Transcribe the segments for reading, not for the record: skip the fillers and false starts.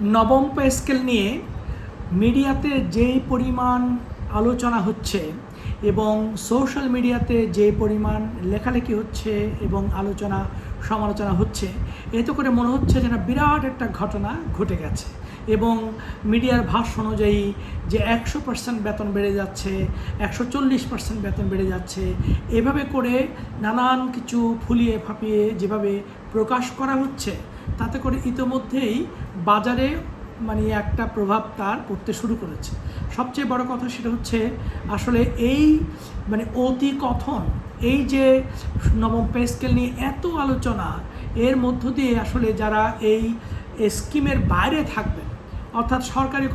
নবম pay scale নিয়ে মিডিয়াতে যেই পরিমাণ আলোচনা হচ্ছে এবং সোশ্যাল মিডিয়াতে যে পরিমাণ লেখালেখি হচ্ছে এবং আলোচনা সমালোচনা হচ্ছে, এতে করে মনে হচ্ছে যেন বিরাট একটা ঘটনা ঘটে গেছে এবং মিডিয়ার ভাষ্য অনুযায়ী যে 100% বেতন বেড়ে যাচ্ছে, 140% বেতন বেড়ে যাচ্ছে, এভাবে করে নানান কিছু ফুলিয়ে ফাঁপিয়ে যেভাবে প্রকাশ করা হচ্ছে, তাতে করে ইতোমধ্যেই বাজারে একটা প্রভাব তার পড়তে শুরু করেছে। সবচেয়ে বড় কথা সেটা হচ্ছে আসলে এই অতি কথন, এই যে নবম পে স্কেল নিয়ে এত আলোচনা, এর মধ্য দিয়ে আসলে যারা এই স্কিমের বাইরে থাকবেন, অর্থাৎ সরকারি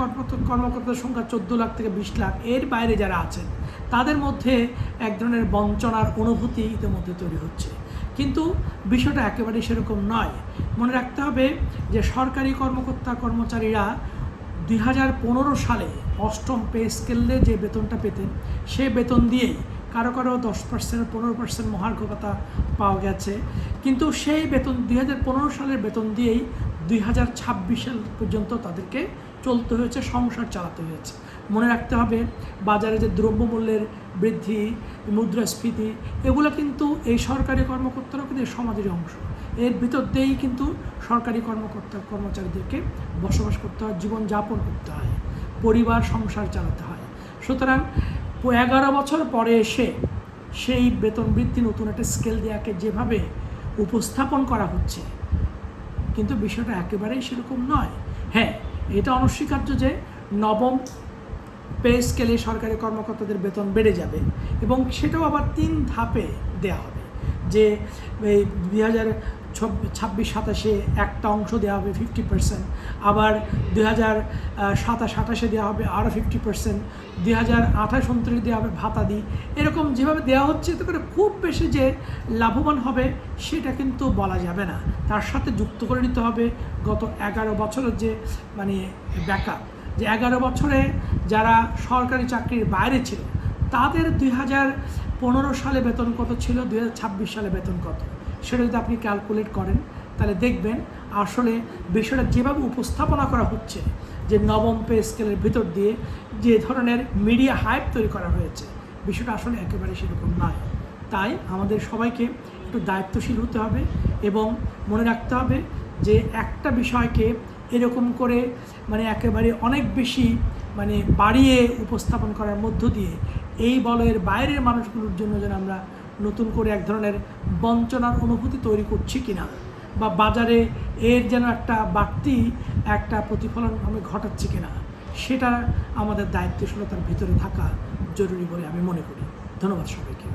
কর্মকর্তার সংখ্যা 14 লাখ থেকে 20 লাখ, এর বাইরে যারা আছেন তাদের মধ্যে এক ধরনের বঞ্চনার অনুভূতি ইতিমধ্যে তৈরি হচ্ছে। কিন্তু বিষয়টা একেবারেই সেরকম নয়। মনে রাখতে হবে যে সরকারি কর্মচারীরা 2015 সালে 8ম পে স্কেলে যে বেতনটা পেতেন, সে বেতন দিয়েই কারো 10% 15% মহার্ঘ ভাতা পাওয়া গেছে, কিন্তু সেই বেতন 2015 সালের বেতন দিয়েই 2026 সাল পর্যন্ত তাদেরকে চলতে হয়েছে, সংসার চালাতে হয়েছে। মনে রাখতে হবে বাজারে যে দ্রব্যমূল্যের বৃদ্ধি, মুদ্রাস্ফীতি, এগুলো কিন্তু এই সরকারি কর্মকর্তারাও কিন্তু সমাজের অংশ। এর ভিতর দিয়েই কিন্তু সরকারি কর্মচারীদেরকে বসবাস করতে হয়, জীবনযাপন করতে হয়, পরিবার সংসার চালাতে হয়। সুতরাং 11 বছর পরে এসে সেই বেতন বৃদ্ধি নতুন একটা স্কেল দেওয়াকে যেভাবে উপস্থাপন করা হচ্ছে, কিন্তু বিষয়টা একেবারেই সেরকম নয়। হ্যাঁ, এটা অনস্বীকার্য যে নবম পে স্কেলে সরকারি কর্মকর্তাদের বেতন বেড়ে যাবে এবং সেটাও আবার 3 ধাপে দেওয়া হবে। যে 2026-27 একটা অংশ দেওয়া হবে 50%, আবার 2027-28 দেওয়া হবে আরও 50%, 2028-29 দেওয়া হবে ভাতা দিই। এরকম যেভাবে দেওয়া হচ্ছে, এতে করে খুব বেশি যে লাভবান হবে সেটা কিন্তু বলা যাবে না। তার সাথে যুক্ত করে নিতে হবে গত 11 বছরের যে ব্যাকআপ, যে 11 বছরে যারা সরকারি চাকরির বাইরে ছিল তাদের 2015 সালে বেতন কত ছিল, 2026 সালে বেতন কত, সেটা যদি আপনি ক্যালকুলেট করেন তাহলে দেখবেন আসলে বিষয়টা যেভাবে উপস্থাপনা করা হচ্ছে, যে নবম পে স্কেলের ভিতর দিয়ে যে ধরনের মিডিয়া হাইপ তৈরি করা হয়েছে, বিষয়টা আসলে একেবারে সেরকম নয়। তাই আমাদের সবাইকে একটু দায়িত্বশীল হতে হবে এবং মনে রাখতে হবে যে একটা বিষয়কে এরকম করে একেবারে অনেক বেশি বাড়িয়ে উপস্থাপন করার মধ্য দিয়ে এই বলয়ের বাইরের মানুষগুলোর জন্য যেন আমরা নতুন করে এক ধরনের বঞ্চনার অনুভূতি তৈরি করছি কিনা, বা বাজারে এর যেন একটা বাড়তি একটা প্রতিফলন আমি ঘটাচ্ছি কিনা, সেটা আমাদের দায়িত্বশীলতার ভিতরে থাকা জরুরি বলে আমি মনে করি। ধন্যবাদ সবাইকে।